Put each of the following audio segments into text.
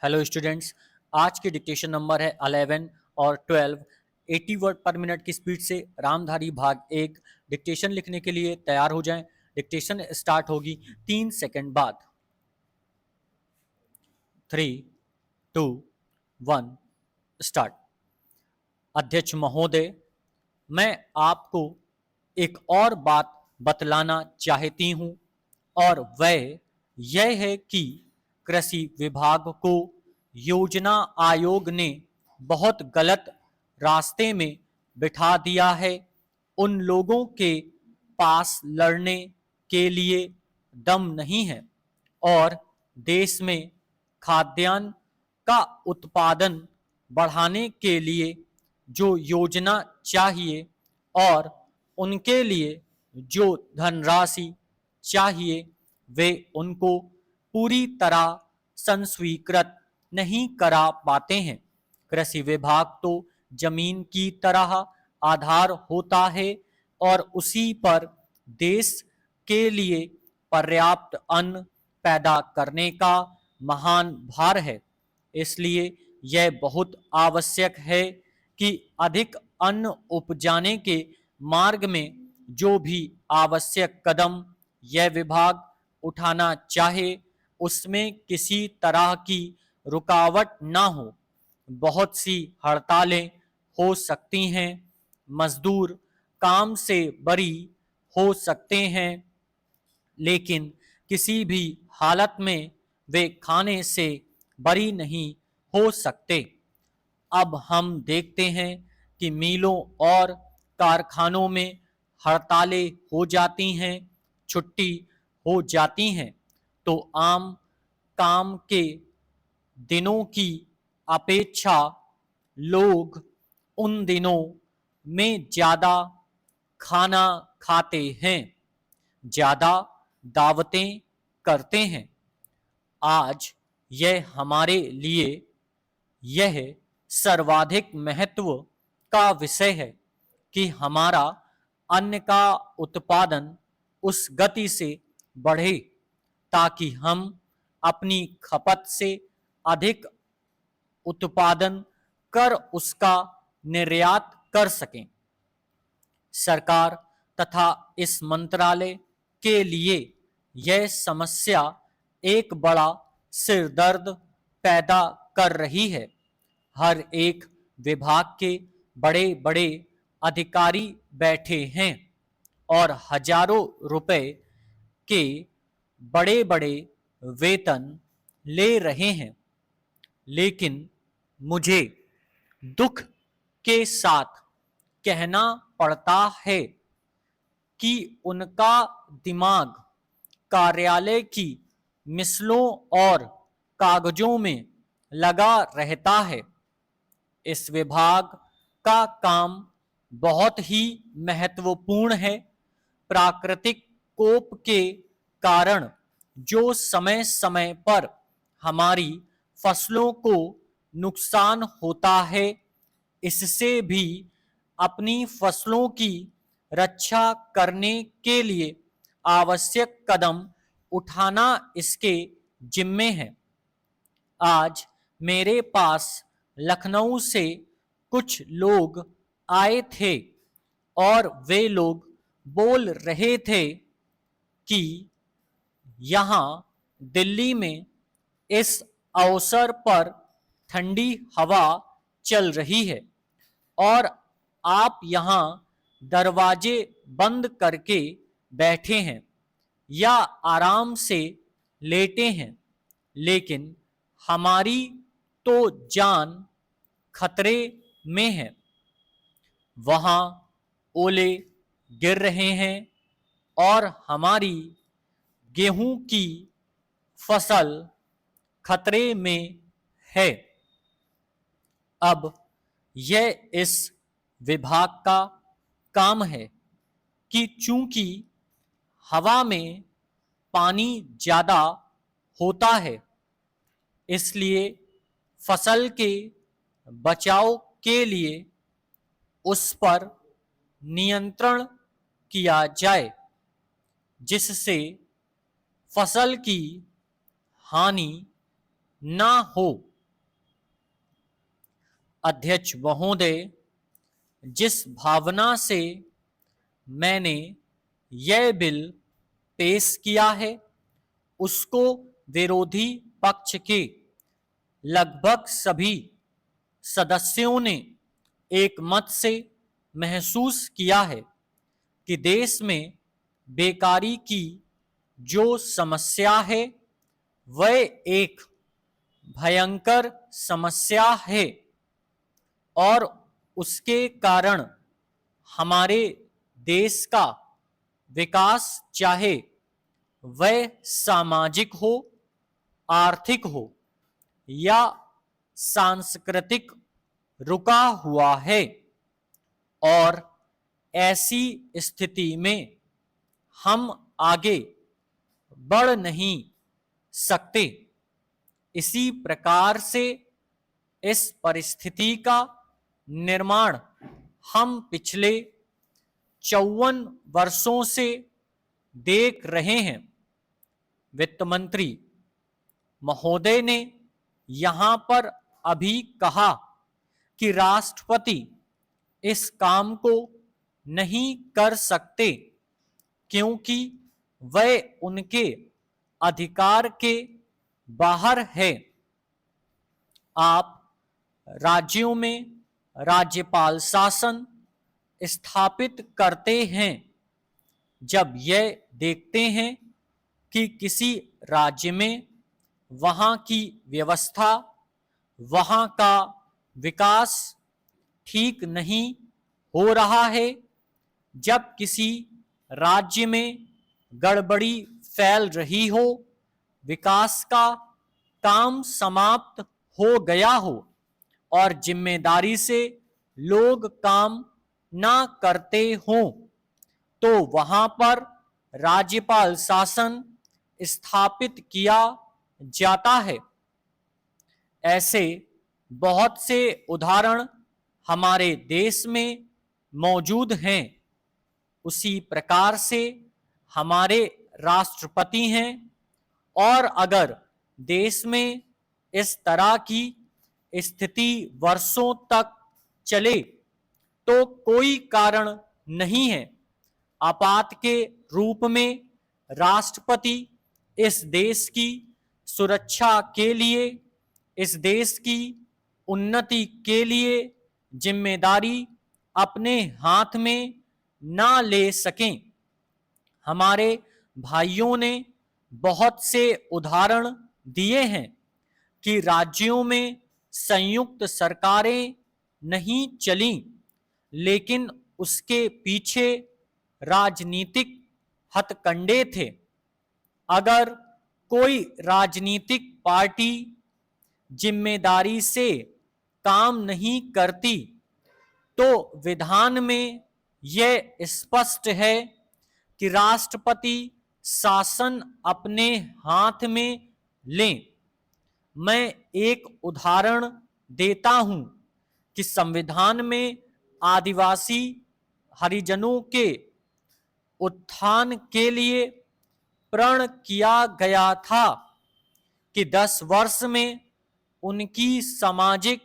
Hello students. आज की dictation number है 11 और 12। 80 वर्ड पर मिनट की स्पीड से रामधारी भाग 1। डिक्टेशन लिखने के लिए तैयार हो जाएं। डिक्टेशन स्टार्ट होगी 3 सेकंड बाद। 3, 2, 1 स्टार्ट। अध्यक्ष महोदय, मैं आपको एक और बात बतलाना चाहती हूँ और वह यह है कि कृषि विभाग को योजना आयोग ने बहुत गलत रास्ते में बिठा दिया है। उन लोगों के पास लड़ने के लिए दम नहीं है और देश में खाद्यान्न का उत्पादन बढ़ाने के लिए जो योजना चाहिए और उनके लिए जो धनराशि चाहिए वे उनको पूरी तरह संस्वीकृत नहीं करा पाते हैं। कृषि विभाग तो जमीन की तरह आधार होता है और उसी पर देश के लिए पर्याप्त अन्न पैदा करने का महान भार है। इसलिए यह बहुत आवश्यक है कि अधिक अन्न उपजाने के मार्ग में जो भी आवश्यक कदम यह विभाग उठाना चाहे उसमें किसी तरह की रुकावट ना हो। बहुत सी हड़तालें हो सकती हैं, मजदूर काम से बरी हो सकते हैं, लेकिन किसी भी हालत में वे खाने से बरी नहीं हो सकते। अब हम देखते हैं कि मिलों और कारखानों में हड़तालें हो जाती हैं, छुट्टी हो जाती हैं, तो आम काम के दिनों की अपेक्षा लोग उन दिनों में ज़्यादा खाना खाते हैं, ज़्यादा दावतें करते हैं। आज यह हमारे लिए यह सर्वाधिक महत्व का विषय है कि हमारा अन्न का उत्पादन उस गति से बढ़े ताकि हम अपनी खपत से अधिक उत्पादन कर उसका निर्यात कर सकें। सरकार तथा इस मंत्रालय के लिए यह समस्या एक बड़ा सिरदर्द पैदा कर रही है। हर एक विभाग के बड़े बड़े अधिकारी बैठे हैं और हजारों रुपए के बड़े बड़े वेतन ले रहे हैं, लेकिन मुझे दुख के साथ कहना पड़ता है कि उनका दिमाग कार्यालय की मिसलों और कागजों में लगा रहता है। इस विभाग का काम बहुत ही महत्वपूर्ण है। प्राकृतिक कोप के कारण जो समय समय पर हमारी फसलों को नुकसान होता है, इससे भी अपनी फसलों की रक्षा करने के लिए आवश्यक कदम उठाना इसके जिम्मे है। आज मेरे पास लखनऊ से कुछ लोग आए थे और वे लोग बोल रहे थे कि यहाँ दिल्ली में इस अवसर पर ठंडी हवा चल रही है और आप यहाँ दरवाजे बंद करके बैठे हैं या आराम से लेटे हैं, लेकिन हमारी तो जान खतरे में है। वहाँ ओले गिर रहे हैं और हमारी गेहूं की फसल खतरे में है। अब यह इस विभाग का काम है कि चूंकि हवा में पानी ज़्यादा होता है, इसलिए फसल के बचाव के लिए उस पर नियंत्रण किया जाए, जिससे फसल की हानि ना हो। अध्यक्ष महोदय, जिस भावना से मैंने यह बिल पेश किया है उसको विरोधी पक्ष के लगभग सभी सदस्यों ने एक मत से महसूस किया है कि देश में बेकारी की जो समस्या है वह एक भयंकर समस्या है और उसके कारण हमारे देश का विकास चाहे वह सामाजिक हो, आर्थिक हो या सांस्कृतिक रुका हुआ है और ऐसी स्थिति में हम आगे बढ़ नहीं सकते। इसी प्रकार से इस परिस्थिति का निर्माण हम पिछले 54 वर्षों से देख रहे हैं। वित्त मंत्री महोदय ने यहाँ पर अभी कहा कि राष्ट्रपति इस काम को नहीं कर सकते क्योंकि वह उनके अधिकार के बाहर है। आप राज्यों में राज्यपाल शासन स्थापित करते हैं जब यह देखते हैं कि किसी राज्य में वहाँ की व्यवस्था, वहाँ का विकास ठीक नहीं हो रहा है, जब किसी राज्य में गड़बड़ी फैल रही हो, विकास का काम समाप्त हो गया हो और जिम्मेदारी से लोग काम ना करते हों, तो वहाँ पर राज्यपाल शासन स्थापित किया जाता है। ऐसे बहुत से उदाहरण हमारे देश में मौजूद हैं। उसी प्रकार से हमारे राष्ट्रपति हैं और अगर देश में इस तरह की स्थिति वर्षों तक चले तो कोई कारण नहीं है। आपात के रूप में राष्ट्रपति इस देश की सुरक्षा के लिए, इस देश की उन्नति के लिए जिम्मेदारी अपने हाथ में ना ले सकें। हमारे भाइयों ने बहुत से उदाहरण दिए हैं कि राज्यों में संयुक्त सरकारें नहीं चलीं, लेकिन उसके पीछे राजनीतिक हथकंडे थे। अगर कोई राजनीतिक पार्टी जिम्मेदारी से काम नहीं करती तो विधान में यह स्पष्ट है कि राष्ट्रपति शासन अपने हाथ में लें। मैं एक उदाहरण देता हूं कि संविधान में आदिवासी हरिजनों के उत्थान के लिए प्रण किया गया था कि 10 वर्ष में उनकी सामाजिक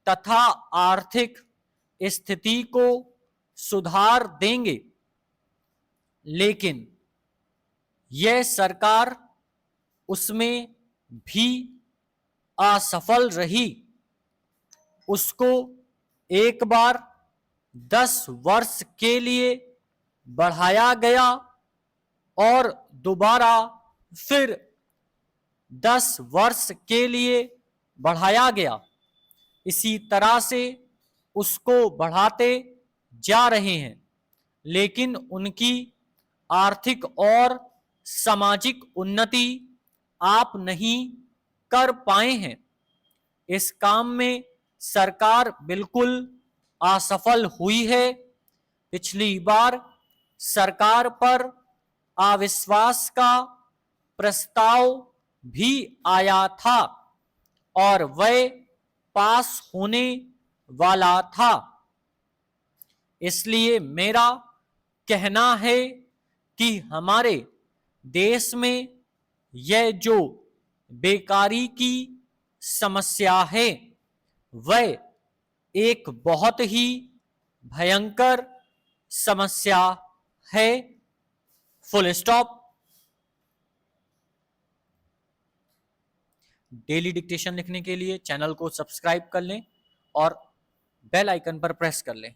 तथा आर्थिक स्थिति को सुधार देंगे, लेकिन यह सरकार उसमें भी असफल रही। उसको एक बार 10 वर्ष के लिए बढ़ाया गया और दोबारा फिर 10 वर्ष के लिए बढ़ाया गया। इसी तरह से उसको बढ़ाते जा रहे हैं, लेकिन उनकी आर्थिक और सामाजिक उन्नति आप नहीं कर पाए हैं। इस काम में सरकार बिल्कुल असफल हुई है। पिछली बार सरकार पर अविश्वास का प्रस्ताव भी आया था और वह पास होने वाला था। इसलिए मेरा कहना है कि हमारे देश में यह जो बेकारी की समस्या है वह एक बहुत ही भयंकर समस्या है, फुल स्टॉप। डेली डिक्टेशन लिखने के लिए चैनल को सब्सक्राइब कर लें और बेल आइकन पर प्रेस कर लें।